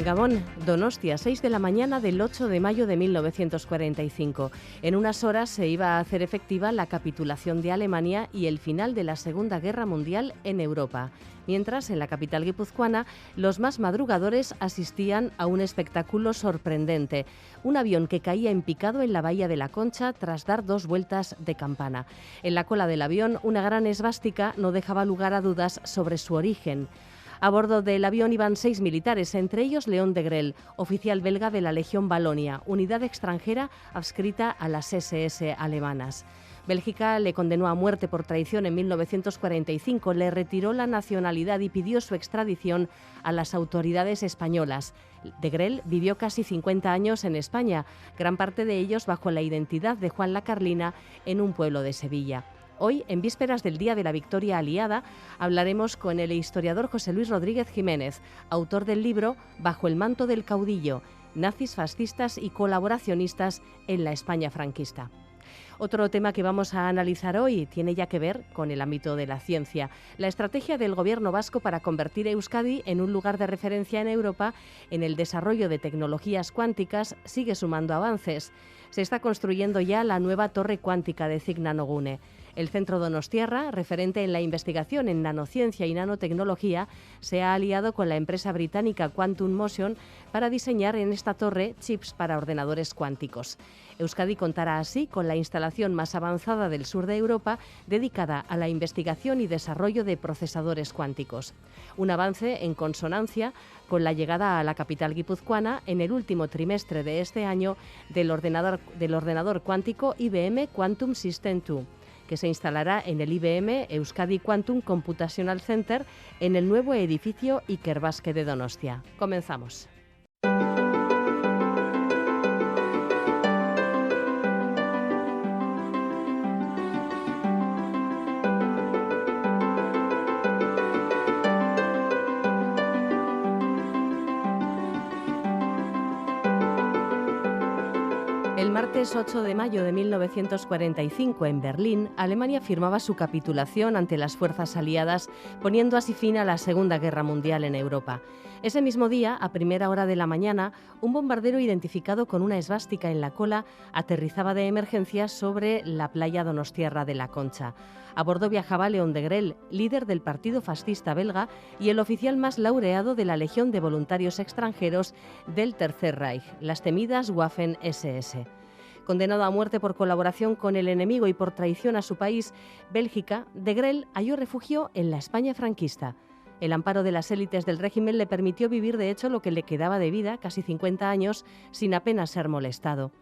Gabón, Donostia, 6 de la mañana del 8 de mayo de 1945. En unas horas se iba a hacer efectiva la capitulación de Alemania y el final de la Segunda Guerra Mundial en Europa. Mientras, en la capital guipuzcoana, los más madrugadores asistían a un espectáculo sorprendente. Un avión que caía en picado en la bahía de la Concha tras dar 2 vueltas de campana. En la cola del avión, una gran esvástica no dejaba lugar a dudas sobre su origen. A bordo del avión iban 6 militares, entre ellos León de Grell, oficial belga de la Legión Valonia, unidad extranjera adscrita a las SS alemanas. Bélgica le condenó a muerte por traición en 1945, le retiró la nacionalidad y pidió su extradición a las autoridades españolas. De Grell vivió casi 50 años en España, gran parte de ellos bajo la identidad de Juan la Carlina en un pueblo de Sevilla. Hoy, en vísperas del Día de la Victoria Aliada, hablaremos con el historiador José Luis Rodríguez Jiménez, autor del libro Bajo el manto del caudillo, nazis, fascistas y colaboracionistas en la España franquista. Otro tema que vamos a analizar hoy tiene ya que ver con el ámbito de la ciencia. La estrategia del Gobierno vasco para convertir a Euskadi en un lugar de referencia en Europa en el desarrollo de tecnologías cuánticas sigue sumando avances. Se está construyendo ya la nueva torre cuántica de CIC Nanogune. El Centro Donostiarra, referente en la investigación en nanociencia y nanotecnología, se ha aliado con la empresa británica Quantum Motion para diseñar en esta torre chips para ordenadores cuánticos. Euskadi contará así con la instalación más avanzada del sur de Europa dedicada a la investigación y desarrollo de procesadores cuánticos. Un avance en consonancia con la llegada a la capital guipuzcoana en el último trimestre de este año del ordenador cuántico IBM Quantum System 2. Que se instalará en el IBM Euskadi Quantum Computational Center en el nuevo edificio Ikerbasque de Donostia. Comenzamos. El martes 8 de mayo de 1945, en Berlín, Alemania firmaba su capitulación ante las fuerzas aliadas, poniendo así fin a la Segunda Guerra Mundial en Europa. Ese mismo día, a primera hora de la mañana, un bombardero identificado con una esvástica en la cola aterrizaba de emergencia sobre la playa donostiarra de la Concha. A bordo viajaba León de Grell, líder del partido fascista belga y el oficial más laureado de la Legión de Voluntarios Extranjeros del Tercer Reich, las temidas Waffen-SS. Condenado a muerte por colaboración con el enemigo y por traición a su país, Bélgica, de Grell halló refugio en la España franquista. El amparo de las élites del régimen le permitió vivir de hecho lo que le quedaba de vida, casi 50 años, sin apenas ser molestado.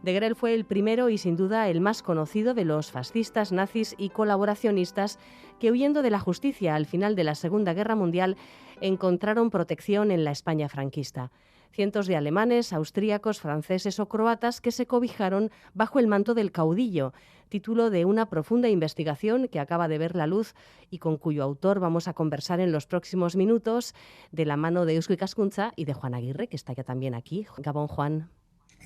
De Grell fue el primero y sin duda el más conocido de los fascistas, nazis y colaboracionistas que, huyendo de la justicia al final de la Segunda Guerra Mundial, encontraron protección en la España franquista. Cientos de alemanes, austríacos, franceses o croatas que se cobijaron bajo el manto del caudillo, título de una profunda investigación que acaba de ver la luz y con cuyo autor vamos a conversar en los próximos minutos de la mano de Eusko Ikaskuntza y de Juan Aguirre, que está ya también aquí. Gabón, Juan.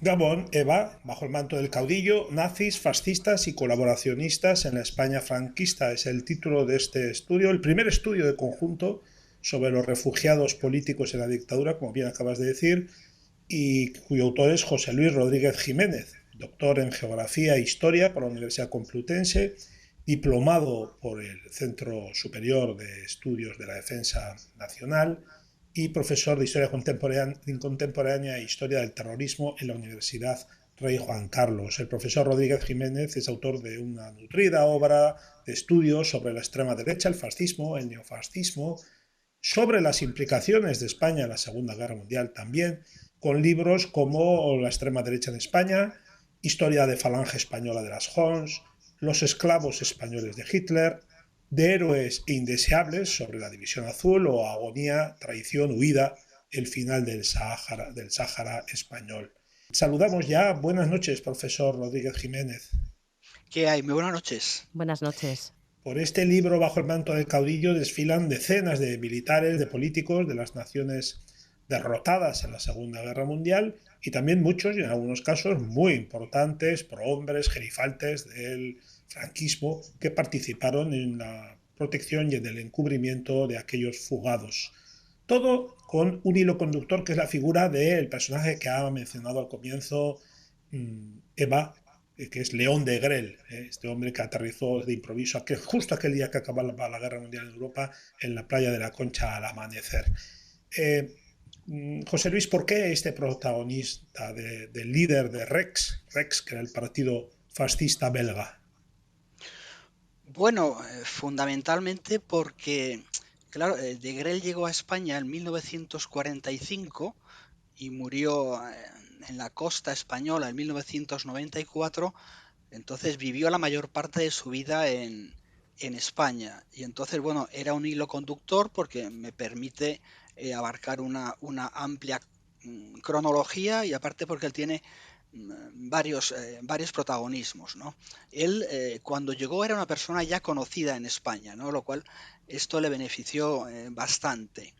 Gabón, Eva, bajo el manto del caudillo, nazis, fascistas y colaboracionistas en la España franquista. Es el título de este estudio, el primer estudio de conjunto sobre los refugiados políticos en la dictadura, como bien acabas de decir, y cuyo autor es José Luis Rodríguez Jiménez, doctor en Geografía e Historia por la Universidad Complutense, diplomado por el Centro Superior de Estudios de la Defensa Nacional y profesor de Historia Contemporánea e Historia del Terrorismo en la Universidad Rey Juan Carlos. El profesor Rodríguez Jiménez es autor de una nutrida obra de estudios sobre la extrema derecha, el fascismo, el neofascismo, sobre las implicaciones de España en la Segunda Guerra Mundial también, con libros como La extrema derecha en España, Historia de Falange Española de las Hons, Los esclavos españoles de Hitler, De héroes e indeseables sobre la División Azul o Agonía, traición, huida, el final del Sáhara español. Saludamos ya. Buenas noches, profesor Rodríguez Jiménez. ¿Qué hay? Muy buenas noches. Buenas noches. Por este libro, Bajo el manto del caudillo, desfilan decenas de militares, de políticos de las naciones derrotadas en la Segunda Guerra Mundial y también muchos, y en algunos casos muy importantes, prohombres, gerifaltes del franquismo que participaron en la protección y en el encubrimiento de aquellos fugados Todo con un hilo conductor que es la figura del personaje que ha mencionado al comienzo Eva, que es León de Grel, este hombre que aterrizó de improviso justo aquel día que acababa la Guerra Mundial en Europa, en la playa de la Concha al amanecer. Eh, José Luis, ¿por qué este protagonista del líder de Rex, que era el partido fascista belga? Bueno, fundamentalmente porque, claro, de Grel llegó a España en 1945 y murió en la costa española en 1994. Entonces vivió la mayor parte de su vida en España. Y entonces, bueno, era un hilo conductor porque me permite abarcar una amplia cronología, y aparte porque él tiene varios protagonismos, ¿no? Él, cuando llegó, era una persona ya conocida en España, ¿no? Lo cual esto le benefició bastante.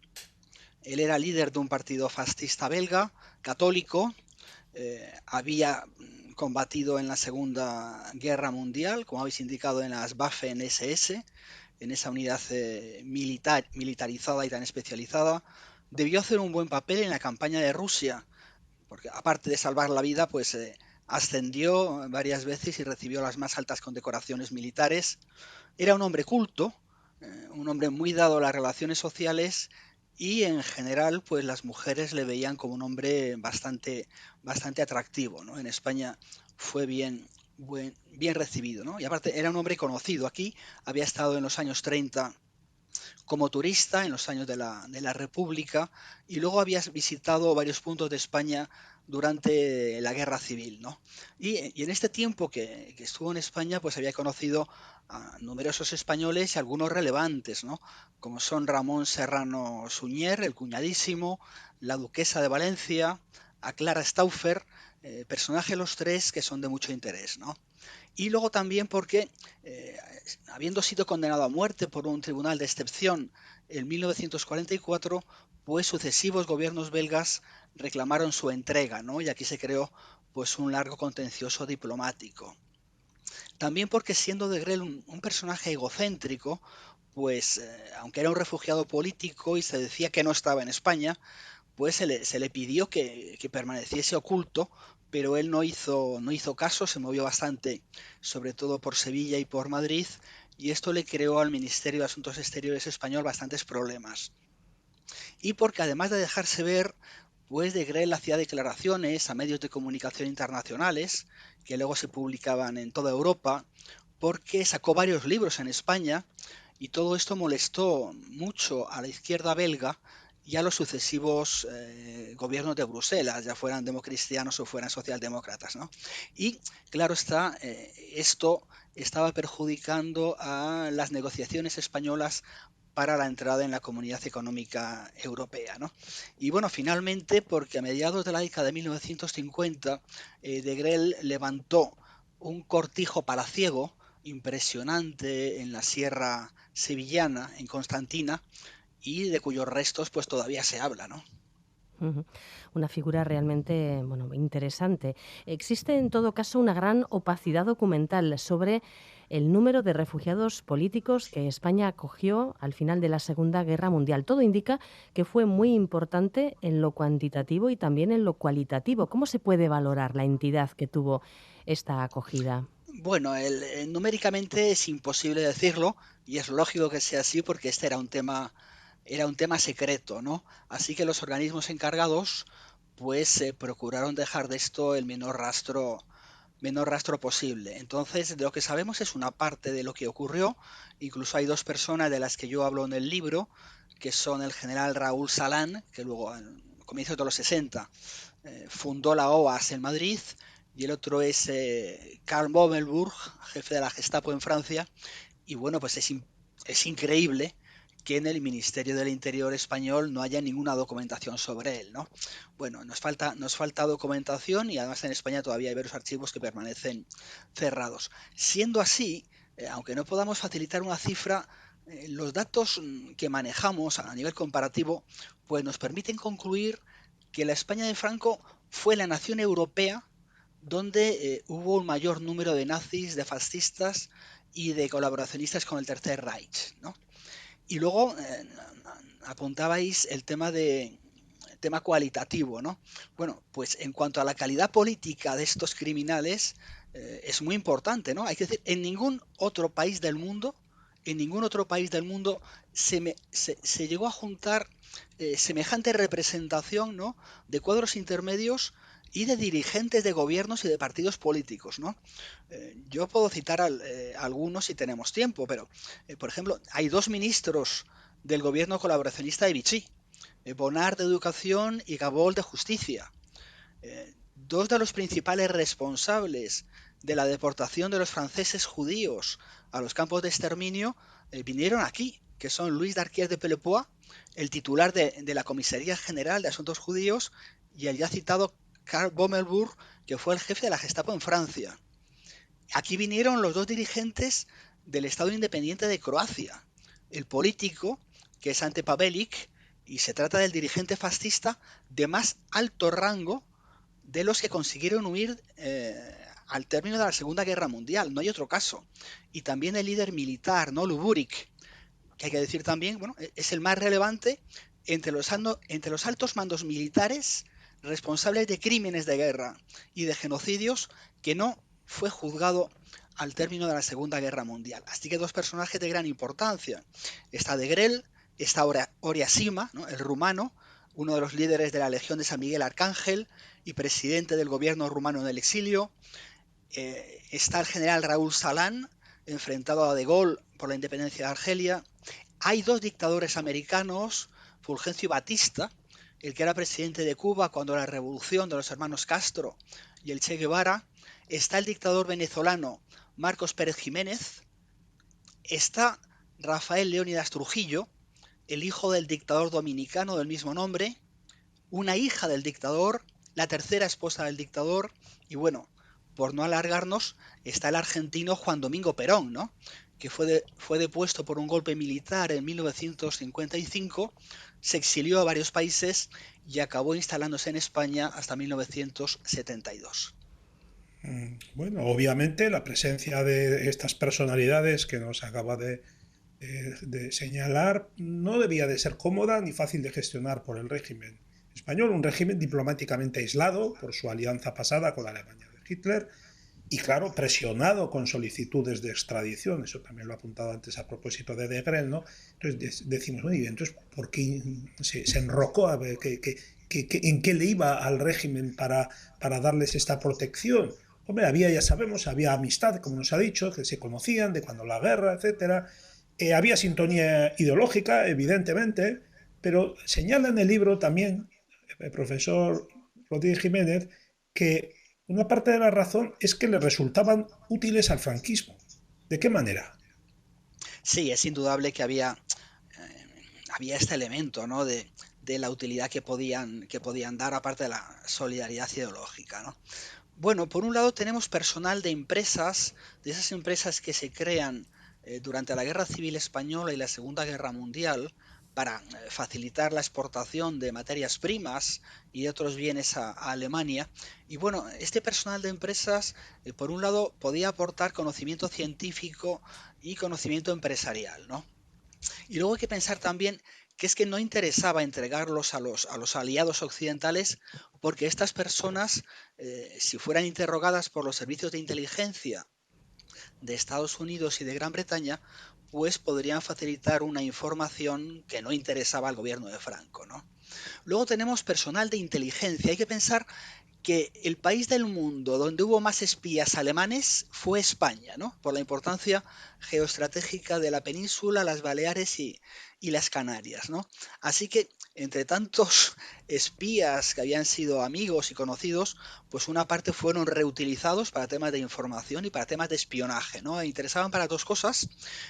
Él era líder de un partido fascista belga, católico. Había combatido en la Segunda Guerra Mundial, como habéis indicado, en las Waffen-SS, en esa unidad militarizada y tan especializada. Debió hacer un buen papel en la campaña de Rusia, porque aparte de salvar la vida, pues ascendió varias veces y recibió las más altas condecoraciones militares. Era un hombre culto, un hombre muy dado a las relaciones sociales, y en general pues las mujeres le veían como un hombre bastante atractivo, ¿no? En España fue bien recibido, ¿no? Y aparte era un hombre conocido aquí, había estado en los años 30 como turista en los años de la República, y luego habías visitado varios puntos de España durante la Guerra Civil, ¿no? Y en este tiempo que estuvo en España, pues había conocido a numerosos españoles y algunos relevantes, ¿no? Como son Ramón Serrano Suñer, el cuñadísimo, la duquesa de Valencia, a Clara Stauffer, personajes los tres que son de mucho interés, ¿no? Y luego también porque, eh, habiendo sido condenado a muerte por un tribunal de excepción en 1944, pues sucesivos gobiernos belgas reclamaron su entrega, ¿no? Y aquí se creó pues un largo contencioso diplomático. También porque, siendo de Grell un personaje egocéntrico, pues aunque era un refugiado político y se decía que no estaba en España, pues se le pidió que permaneciese oculto, pero él no hizo caso, se movió bastante, sobre todo por Sevilla y por Madrid, y esto le creó al Ministerio de Asuntos Exteriores español bastantes problemas. Y porque, además de dejarse ver, pues de Grell hacía declaraciones a medios de comunicación internacionales, que luego se publicaban en toda Europa, porque sacó varios libros en España, y todo esto molestó mucho a la izquierda belga y a los sucesivos gobiernos de Bruselas, ya fueran democristianos o fueran socialdemócratas, ¿no? Y claro está, esto estaba perjudicando a las negociaciones españolas para la entrada en la Comunidad Económica Europea, ¿no? Y bueno, finalmente, porque a mediados de la década de 1950, de Grell levantó un cortijo palaciego impresionante en la sierra sevillana, en Constantina, y de cuyos restos pues todavía se habla, ¿no? Ujú. Una figura realmente, bueno, interesante. Existe, en todo caso, una gran opacidad documental sobre el número de refugiados políticos que España acogió al final de la Segunda Guerra Mundial. Todo indica que fue muy importante en lo cuantitativo y también en lo cualitativo. ¿Cómo se puede valorar la entidad que tuvo esta acogida? Bueno, numéricamente es imposible decirlo, y es lógico que sea así porque este era un tema secreto, ¿no? Así que los organismos encargados pues procuraron dejar de esto el menor rastro posible. Entonces, de lo que sabemos es una parte de lo que ocurrió. Incluso hay dos personas de las que yo hablo en el libro, que son el general Raúl Salán, que luego, a comienzos de los 60, fundó la OAS en Madrid, y el otro es Karl Momelburg, jefe de la Gestapo en Francia. Y bueno, pues es increíble que en el Ministerio del Interior español no haya ninguna documentación sobre él, ¿no? Bueno, nos falta documentación, y además en España todavía hay varios archivos que permanecen cerrados. Siendo así, aunque no podamos facilitar una cifra, los datos que manejamos a nivel comparativo pues nos permiten concluir que la España de Franco fue la nación europea donde hubo un mayor número de nazis, de fascistas y de colaboracionistas con el Tercer Reich, ¿no? Y luego apuntabais el tema cualitativo, ¿no? Bueno, pues en cuanto a la calidad política de estos criminales, es muy importante, ¿no? Hay que decir, en ningún otro país del mundo se llegó a juntar semejante representación, ¿no? De cuadros intermedios y de dirigentes de gobiernos y de partidos políticos, ¿no? Yo puedo citar algunos si tenemos tiempo, pero, por ejemplo, hay dos ministros del gobierno colaboracionista de Vichy, Bonnard de Educación y Gabol de Justicia. Dos de los principales responsables de la deportación de los franceses judíos a los campos de exterminio vinieron aquí, que son Louis Darquier de Pellepoix, el titular de la Comisaría General de Asuntos Judíos, y el ya citado Karl Bommelburg, que fue el jefe de la Gestapo en Francia. Aquí vinieron los dos dirigentes del Estado Independiente de Croacia, el político, que es Ante Pavelic, y se trata del dirigente fascista de más alto rango de los que consiguieron huir al término de la Segunda Guerra Mundial. No hay otro caso. Y también el líder militar, ¿no? Luburic, que hay que decir también, bueno, es el más relevante entre los altos mandos militares responsables de crímenes de guerra y de genocidios que no fue juzgado al término de la Segunda Guerra Mundial. Así que dos personajes de gran importancia. Está de Grell, está Oriasima, ¿no? El rumano, uno de los líderes de la Legión de San Miguel Arcángel y presidente del gobierno rumano en el exilio. Está el general Raúl Salan, enfrentado a De Gaulle por la independencia de Argelia. Hay dos dictadores americanos, Fulgencio y Batista, el que era presidente de Cuba cuando la revolución de los hermanos Castro, y el Che Guevara. Está el dictador venezolano Marcos Pérez Jiménez. Está Rafael Leónidas Trujillo, el hijo del dictador dominicano del mismo nombre, una hija del dictador, la tercera esposa del dictador, y bueno, por no alargarnos, está el argentino Juan Domingo Perón, ¿no? Que fue depuesto por un golpe militar en 1955, se exilió a varios países y acabó instalándose en España hasta 1972. Bueno, obviamente la presencia de estas personalidades que nos acaba de señalar no debía de ser cómoda ni fácil de gestionar por el régimen español, un régimen diplomáticamente aislado por su alianza pasada con la Alemania de Hitler y, claro, presionado con solicitudes de extradición. Eso también lo he apuntado antes a propósito de Grell, ¿no? Entonces decimos, oye, entonces, ¿por qué se enrocó? A ver, ¿en qué le iba al régimen para darles esta protección? Hombre, ya sabemos, había amistad, como nos ha dicho, que se conocían de cuando la guerra, etcétera. Había sintonía ideológica, evidentemente, pero señala en el libro también el profesor Rodríguez Jiménez que una parte de la razón es que le resultaban útiles al franquismo. ¿De qué manera? Sí, es indudable que había este elemento, ¿no? de la utilidad que podían dar, aparte de la solidaridad ideológica, ¿no? Bueno, por un lado tenemos personal de empresas, de esas empresas que se crean durante la Guerra Civil Española y la Segunda Guerra Mundial para facilitar la exportación de materias primas y de otros bienes a Alemania. Y bueno, este personal de empresas, por un lado, podía aportar conocimiento científico y conocimiento empresarial, ¿no? Y luego hay que pensar también que es que no interesaba entregarlos a los aliados occidentales porque estas personas, si fueran interrogadas por los servicios de inteligencia de Estados Unidos y de Gran Bretaña, pues podrían facilitar una información que no interesaba al gobierno de Franco, ¿no? Luego tenemos personal de inteligencia. Hay que pensar que el país del mundo donde hubo más espías alemanes fue España, ¿no? Por la importancia geoestratégica de la península, las Baleares y las Canarias, ¿no? Así que entre tantos espías que habían sido amigos y conocidos, pues una parte fueron reutilizados para temas de información y para temas de espionaje, ¿no? E interesaban para dos cosas: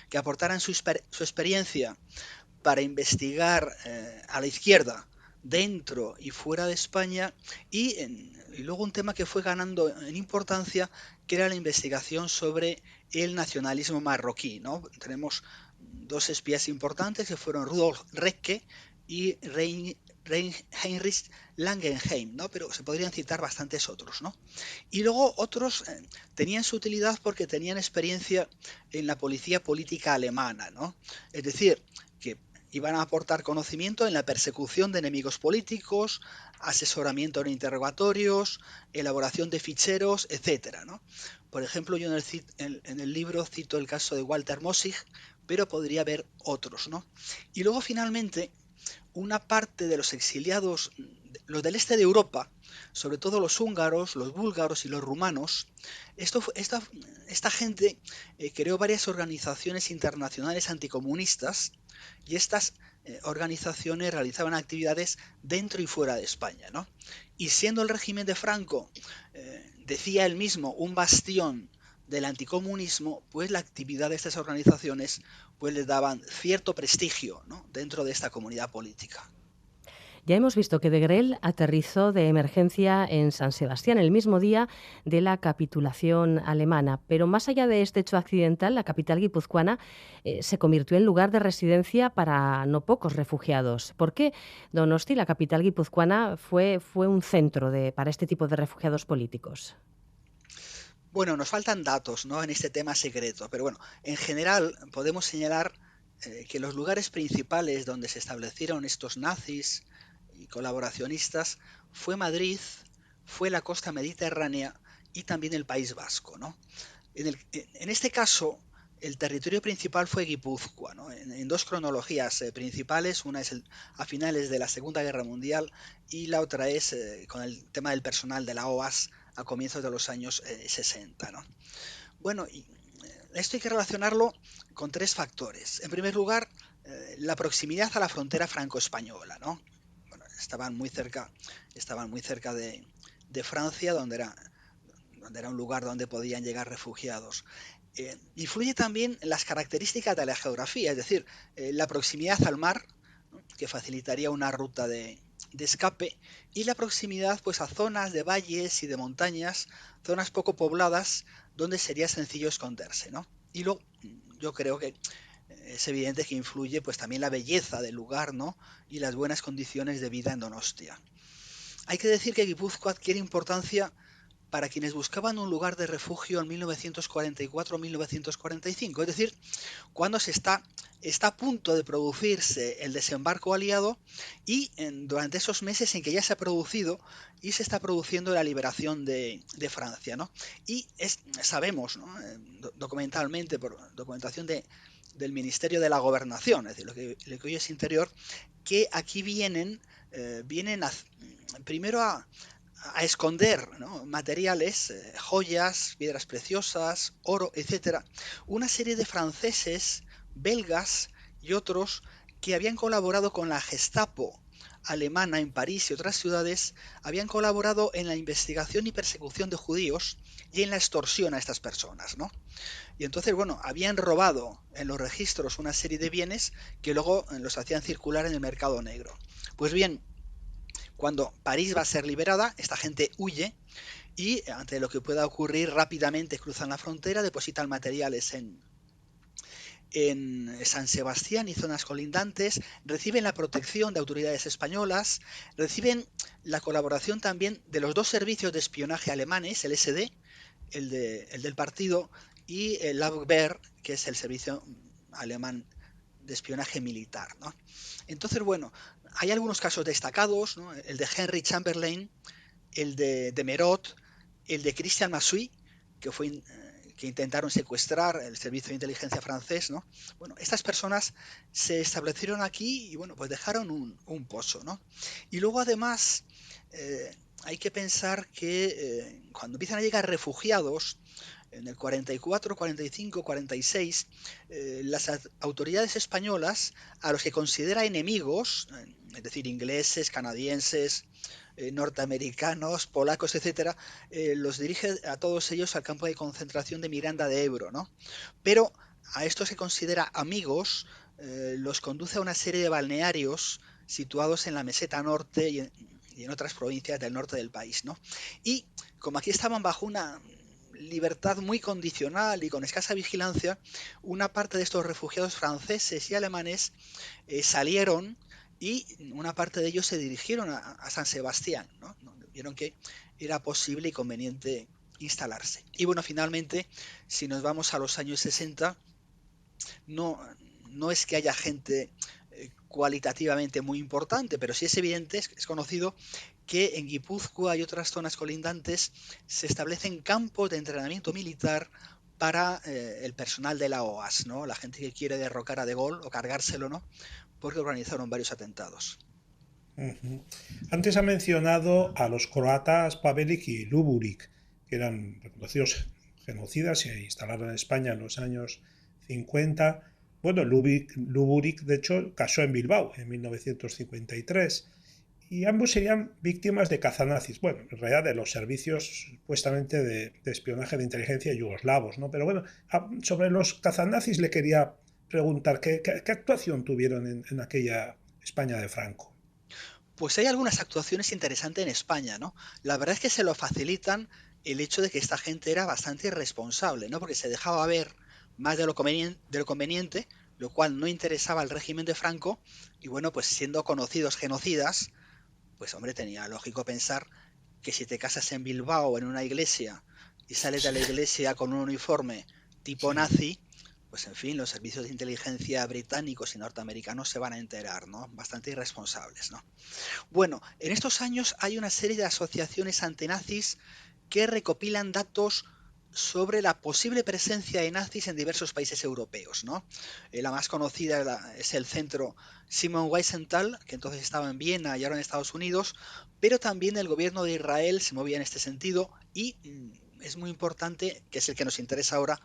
que aportaran su experiencia para investigar a la izquierda dentro y fuera de España y luego un tema que fue ganando en importancia, que era la investigación sobre el nacionalismo marroquí, ¿no? Tenemos dos espías importantes que fueron Rudolf Recke y Heinrich Langenheim, ¿no? Pero se podrían citar bastantes otros, ¿no? Y luego otros tenían su utilidad porque tenían experiencia en la policía política alemana, ¿no? Es decir, que y van a aportar conocimiento en la persecución de enemigos políticos, asesoramiento en interrogatorios, elaboración de ficheros, etcétera, ¿no? Por ejemplo, yo en el libro cito el caso de Walter Mossig, pero podría haber otros, ¿no? Y luego finalmente una parte de los exiliados, los del este de Europa, sobre todo los húngaros, los búlgaros y los rumanos, esta gente creó varias organizaciones internacionales anticomunistas y estas organizaciones realizaban actividades dentro y fuera de España, ¿no? Y siendo el régimen de Franco, decía él mismo, un bastión del anticomunismo, pues la actividad de estas organizaciones pues les daban cierto prestigio, ¿no?, dentro de esta comunidad política. Ya hemos visto que de Grell aterrizó de emergencia en San Sebastián el mismo día de la capitulación alemana, pero más allá de este hecho accidental, la capital guipuzcoana se convirtió en lugar de residencia para no pocos refugiados. ¿Por qué Donosti, la capital guipuzcoana, fue un centro para este tipo de refugiados políticos? Bueno, nos faltan datos, ¿no?, en este tema secreto, pero bueno, en general podemos señalar que los lugares principales donde se establecieron estos nazis y colaboracionistas fue Madrid, fue la costa mediterránea y también el País Vasco, ¿no? En este caso, el territorio principal fue Guipúzcoa, ¿no?, en dos cronologías principales. Una es a finales de la Segunda Guerra Mundial y la otra es con el tema del personal de la OAS a comienzos de los años 60, ¿no? Bueno, esto hay que relacionarlo con tres factores. En primer lugar, la proximidad a la frontera franco-española, ¿no? Bueno, estaban muy cerca de Francia, donde era un lugar donde podían llegar refugiados. Influye también las características de la geografía, es decir, la proximidad al mar, ¿no?, que facilitaría una ruta de escape, y la proximidad pues a zonas de valles y de montañas, zonas poco pobladas, donde sería sencillo esconderse, ¿no? Y luego yo creo que es evidente que influye pues también la belleza del lugar, ¿no?, y las buenas condiciones de vida en Donostia. Hay que decir que Guipúzcoa adquiere importancia para quienes buscaban un lugar de refugio en 1944-1945, es decir, cuando está a punto de producirse el desembarco aliado y durante esos meses en que ya se ha producido y se está produciendo la liberación de Francia, ¿no? Y sabemos, ¿no?, documentalmente, por documentación del Ministerio de la Gobernación, es decir, lo que hoy es Interior, que aquí vienen primero a esconder, ¿no?, materiales, joyas, piedras preciosas, oro, etcétera, una serie de franceses, belgas y otros que habían colaborado con la Gestapo alemana en París y otras ciudades, habían colaborado en la investigación y persecución de judíos y en la extorsión a estas personas, ¿no? Y entonces, bueno, habían robado en los registros una serie de bienes que luego los hacían circular en el mercado negro. Pues bien, cuando París va a ser liberada, esta gente huye y ante lo que pueda ocurrir rápidamente cruzan la frontera, depositan materiales en San Sebastián y zonas colindantes, reciben la protección de autoridades españolas, reciben la colaboración también de los dos servicios de espionaje alemanes, el SD, el del partido, y el Abwehr, que es el servicio alemán de espionaje militar, ¿no? Entonces, bueno, hay algunos casos destacados, ¿no?, el de Henry Chamberlain, el de Merot, el de Christian Massui, que intentaron secuestrar el servicio de inteligencia francés, ¿no? Bueno, estas personas se establecieron aquí y, bueno, pues dejaron un pozo, ¿no? Y luego, además, hay que pensar que cuando empiezan a llegar refugiados, en el 44, 45, 46, las autoridades españolas, a los que considera enemigos, es decir, ingleses, canadienses, norteamericanos, polacos, etcétera, los dirige a todos ellos al campo de concentración de Miranda de Ebro, ¿no? Pero a estos que considera amigos, los conduce a una serie de balnearios situados en la meseta norte y en otras provincias del norte del país, ¿no? Y como aquí estaban bajo una libertad muy condicional y con escasa vigilancia, una parte de estos refugiados franceses y alemanes salieron y una parte de ellos se dirigieron a San Sebastián, ¿no?, donde vieron que era posible y conveniente instalarse. Y bueno, finalmente, si nos vamos a los años 60, no, no es que haya gente cualitativamente muy importante, pero sí es evidente, es conocido que en Guipúzcoa y otras zonas colindantes se establecen campos de entrenamiento militar para el personal de la OAS, ¿no? La gente que quiere derrocar a De Gaulle o cargárselo, ¿no? Porque organizaron varios atentados. Ujú. Antes ha mencionado a los croatas Pavelić y Luburik, que eran reconocidos genocidas, se instalaron en España en los años 50. Bueno, Luburik, de hecho, casó en Bilbao en 1953 y ambos serían víctimas de cazanazis, bueno, en realidad de los servicios supuestamente de espionaje de inteligencia yugoslavos, ¿no? Pero bueno, sobre los cazanazis le quería preguntar qué actuación tuvieron en aquella España de Franco. Pues hay algunas actuaciones interesantes en España, ¿no? La verdad es que se lo facilitan el hecho de que esta gente era bastante irresponsable, ¿no? Porque se dejaba ver más de lo conveniente, lo cual no interesaba al régimen de Franco, y bueno, pues siendo conocidos genocidas, pues hombre, tenía lógico pensar que si te casas en Bilbao o en una iglesia y sales de la iglesia con un uniforme tipo Sí. nazi, pues en fin, los servicios de inteligencia británicos y norteamericanos se van a enterar, ¿no? Bastante irresponsables, ¿no? Bueno, en estos años hay una serie de asociaciones antinazis que recopilan datos sobre la posible presencia de nazis en diversos países europeos, ¿no? La más conocida es el centro Simon Wiesenthal, que entonces estaba en Viena y ahora en Estados Unidos, pero también el gobierno de Israel se movía en este sentido y es muy importante, que es el que nos interesa ahora,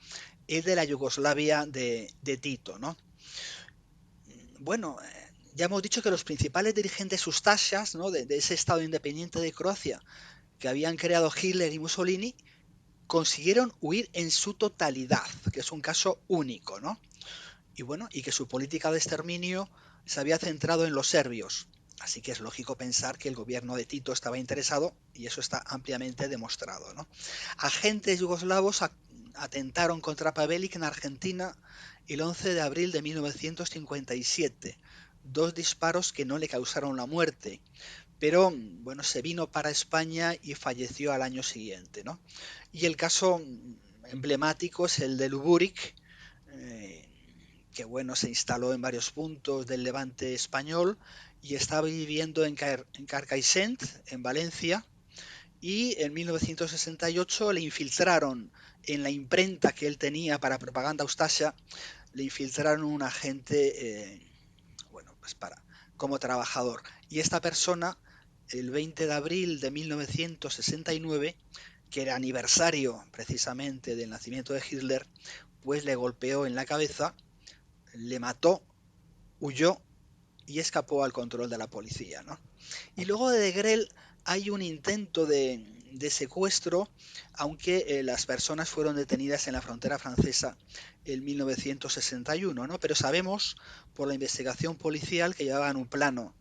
el de la Yugoslavia de Tito, ¿no? Bueno, ya hemos dicho que los principales dirigentes ustashas, ¿no? de ese Estado independiente de Croacia que habían creado Hitler y Mussolini, consiguieron huir en su totalidad, que es un caso único, ¿no? Y bueno, y que su política de exterminio se había centrado en los serbios. Así que es lógico pensar que el gobierno de Tito estaba interesado y eso está ampliamente demostrado, ¿no? Agentes yugoslavos atentaron contra Pavelić en Argentina el 11 de abril de 1957. Dos disparos que no le causaron la muerte, pero bueno, se vino para España y falleció al año siguiente, ¿no? Y el caso emblemático es el de Luburik, eh, que bueno, se instaló en varios puntos del levante español y estaba viviendo en Carcaixent, en Valencia, y en 1968 le infiltraron en la imprenta que él tenía para propaganda Ustasha, le infiltraron un agente, bueno, pues como trabajador. Y esta persona, el 20 de abril de 1969, que era aniversario precisamente del nacimiento de Hitler, pues le golpeó en la cabeza, le mató, huyó y escapó al control de la policía, ¿no? Y luego de Grell hay un intento de secuestro, aunque las personas fueron detenidas en la frontera francesa en 1961, ¿no? Pero sabemos por la investigación policial que llevaban un plano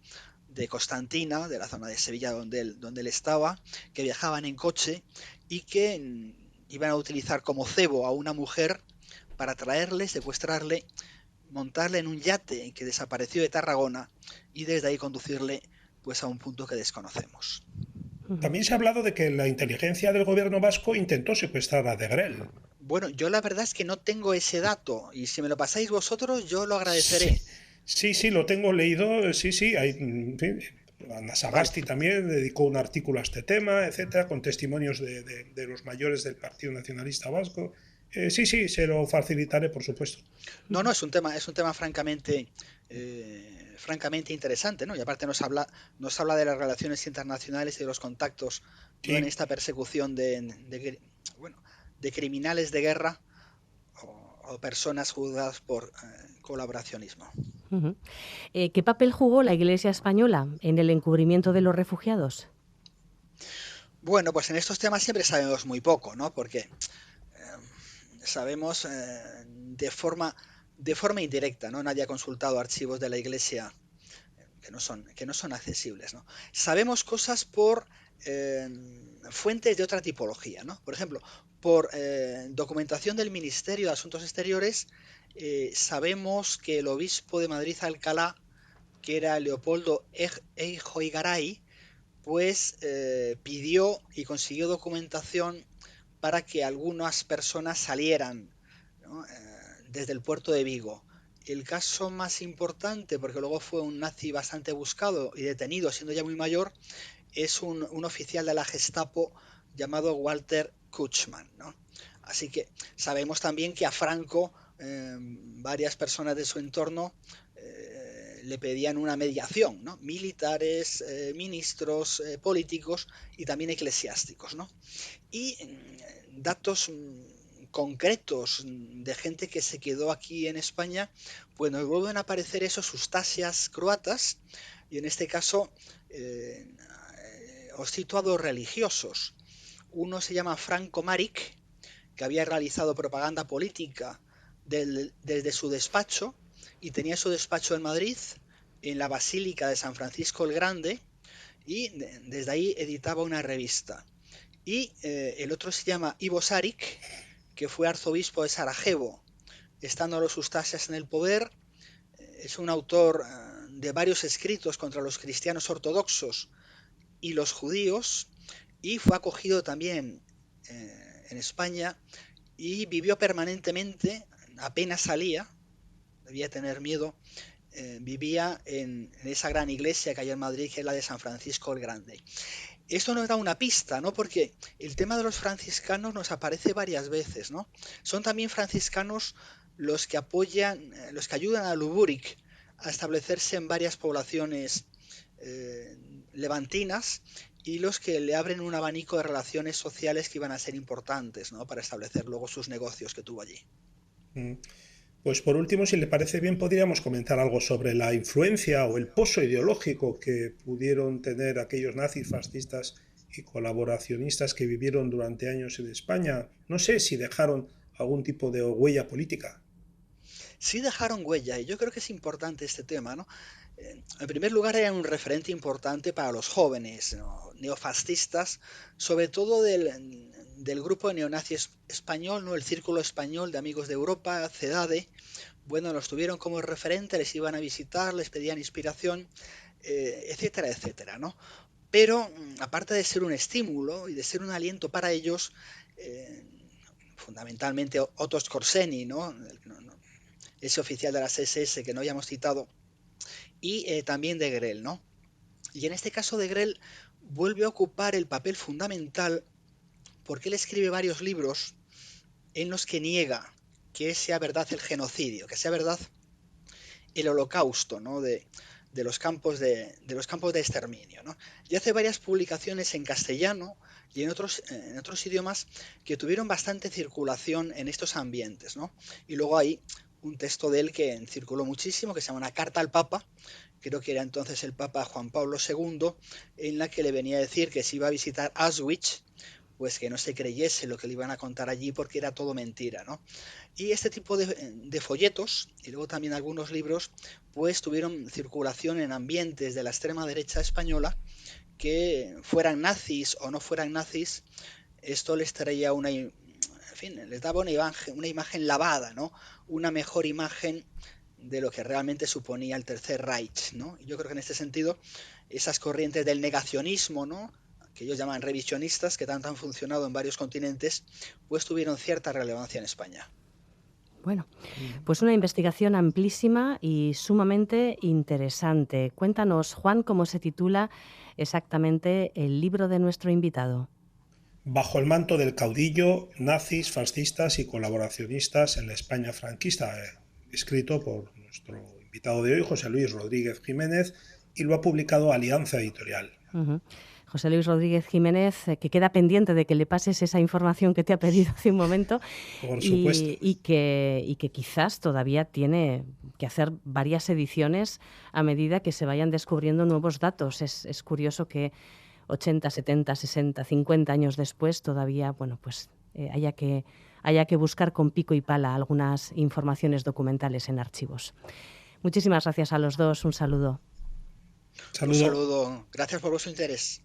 de Constantina, de la zona de Sevilla donde él estaba, que viajaban en coche y que iban a utilizar como cebo a una mujer para traerle, secuestrarle, montarle en un yate que desapareció de Tarragona y desde ahí conducirle pues a un punto que desconocemos. Ujú. También se ha hablado de que la inteligencia del gobierno vasco intentó secuestrar a De Grell. Bueno, yo la verdad es que no tengo ese dato y si me lo pasáis vosotros yo lo agradeceré. Sí, sí, sí, lo tengo leído, sí, sí, hay, en fin, Ana Vale, Sagasti también dedicó un artículo a este tema, etcétera, con testimonios de los mayores del Partido Nacionalista Vasco. Sí, sí, se lo facilitaré, por supuesto. no, no, es un tema francamente interesante, ¿no? Y aparte nos habla de las relaciones internacionales y de los contactos, ¿no? En Sí, esta persecución bueno, de criminales de guerra o personas juzgadas por colaboracionismo. Ujú. ¿Qué papel jugó la Iglesia española en el encubrimiento de los refugiados? Bueno, pues en estos temas siempre sabemos muy poco, ¿no? Porque sabemos de forma indirecta, ¿no? Nadie ha consultado archivos de la Iglesia que no son accesibles, ¿no? Sabemos cosas por eh, fuentes de otra tipología, ¿no? Por ejemplo, por documentación del Ministerio de Asuntos Exteriores, sabemos que el obispo de Madrid-Alcalá, que era Leopoldo Eijoigaray, pues pidió y consiguió documentación para que algunas personas salieran, ¿no? Desde el puerto de Vigo el caso más importante, porque luego fue un nazi bastante buscado y detenido siendo ya muy mayor, es un oficial de la Gestapo llamado Walter Kutschmann, ¿no? Así que sabemos también que a Franco varias personas de su entorno le pedían una mediación, ¿no? Militares, ministros, políticos y también eclesiásticos, ¿no? Y datos concretos de gente que se quedó aquí en España, pues nos vuelven a aparecer esos Ustasias croatas, y en este caso os cito a dos religiosos. Uno se llama Franco Maric, que había realizado propaganda política desde su despacho, y tenía su despacho en Madrid, en la Basílica de San Francisco el Grande, y desde ahí editaba una revista. Y el otro se llama Ivo Saric, que fue arzobispo de Sarajevo, estando los Ustasias en el poder. Es un autor de varios escritos contra los cristianos ortodoxos y los judíos, y fue acogido también en España y vivió permanentemente, apenas salía, debía tener miedo, vivía en esa gran iglesia que hay en Madrid, que es la de San Francisco el Grande. Esto nos da una pista, ¿no? Porque el tema de los franciscanos nos aparece varias veces, ¿no? Son también franciscanos los que apoyan, los que ayudan a Luburic a establecerse en varias poblaciones levantinas, y los que le abren un abanico de relaciones sociales que iban a ser importantes, ¿no? Para establecer luego sus negocios que tuvo allí. Pues por último, si le parece bien, podríamos comentar algo sobre la influencia o el pozo ideológico que pudieron tener aquellos nazis, fascistas y colaboracionistas que vivieron durante años en España. No sé si dejaron algún tipo de huella política. Sí dejaron huella, y yo creo que es importante este tema, ¿no? En primer lugar, eran un referente importante para los jóvenes, ¿no? Neofascistas, sobre todo del grupo de neonazis español, ¿no? El Círculo Español de Amigos de Europa, CEDADE. Bueno, los tuvieron como referente, les iban a visitar, les pedían inspiración, etcétera, etcétera, ¿no? Pero, aparte de ser un estímulo y de ser un aliento para ellos, fundamentalmente Otto Skorzeny, ¿no? Ese oficial de las SS que no habíamos citado, y también de Grell, ¿no? Y en este caso de Grell vuelve a ocupar el papel fundamental porque él escribe varios libros en los que niega que sea verdad el genocidio, que sea verdad el holocausto, ¿no? de los campos de exterminio, ¿no? Y hace varias publicaciones en castellano y en otros idiomas que tuvieron bastante circulación en estos ambientes, ¿no? Y luego hay un texto de él que circuló muchísimo, que se llama Una carta al Papa, creo que era entonces el Papa Juan Pablo II, en la que le venía a decir que si iba a visitar Auschwitz, pues que no se creyese lo que le iban a contar allí, porque era todo mentira, ¿no? Y este tipo de folletos, y luego también algunos libros, pues tuvieron circulación en ambientes de la extrema derecha española, que fueran nazis o no fueran nazis, esto les traía en fin, les daba una imagen lavada, ¿no? Una mejor imagen de lo que realmente suponía el Tercer Reich, ¿no? Y yo creo que en este sentido, esas corrientes del negacionismo, ¿no?, que ellos llaman revisionistas, que tanto han funcionado en varios continentes, pues tuvieron cierta relevancia en España. Bueno, pues una investigación amplísima y sumamente interesante. Cuéntanos, Juan, cómo se titula exactamente el libro de nuestro invitado. Bajo el manto del caudillo, nazis, fascistas y colaboracionistas en la España franquista, escrito por nuestro invitado de hoy, José Luis Rodríguez Jiménez, y lo ha publicado Alianza Editorial. José Luis Rodríguez Jiménez, que queda pendiente de que le pases esa información que te ha pedido hace un momento. Por supuesto. Y que quizás todavía tiene que hacer varias ediciones a medida que se vayan descubriendo nuevos datos. Es curioso que 80, 70, 60, 50 años después todavía, bueno, pues haya que buscar con pico y pala algunas informaciones documentales en archivos. Muchísimas gracias a los dos. Un saludo. Un saludo. Gracias por vuestro interés.